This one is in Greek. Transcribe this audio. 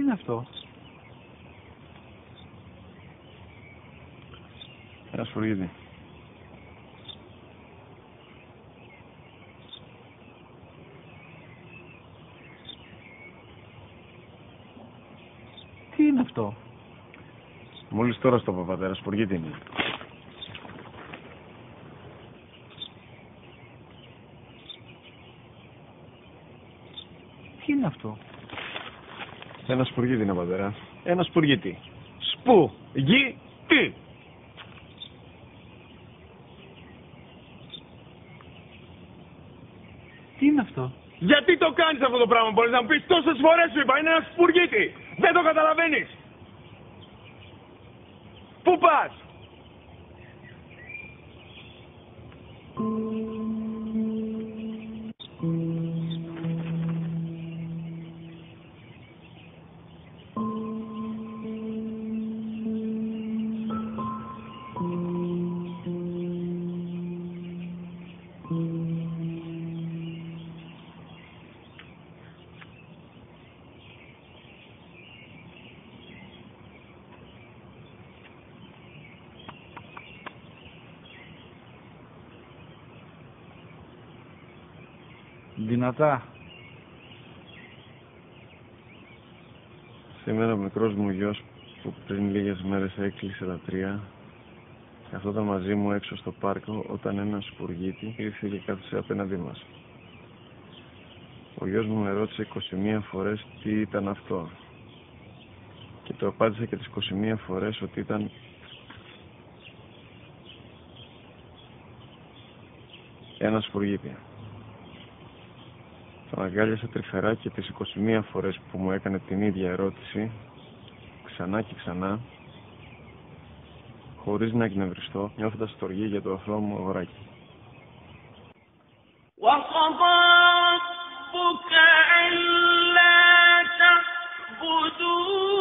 είναι αυτό? Ένα σφουργίτη. Τι είναι αυτό? Μόλις τώρα στο είπα, πατέρα, σφουργίτη είναι. Τι είναι αυτό? Ένα σπουργίτη είναι, πατέρα. Ένα σπουργίτη. Σπου-γι-τι. Τι είναι αυτό? Γιατί το κάνεις αυτό το πράγμα, μπορείς να μου πεις? Τόσες φορές σου είπα, είναι ένα σπουργίτη. Δεν το καταλαβαίνεις. Πού πας? Δυνατά. Σήμερα ο μικρός μου γιος που πριν λίγες μέρες έκλεισε τα 3 καθόταν μαζί μου έξω στο πάρκο όταν ένα σπουργίτη ήρθε και κάθισε απέναντί μας. Ο γιος μου με ρώτησε 21 φορές τι ήταν αυτό και το απάντησα και τις 21 φορές ότι ήταν ένα σπουργίτη. Τον αγκάλιασα τρυφερά και τις 21 φορές που μου έκανε την ίδια ερώτηση, ξανά και ξανά, χωρίς να εκνευριστώ, νιώθοντας στοργή για το αθώο μου αγοράκι. وَقَضَى رَبُّكَ أَلَّا تَعْبُدُوا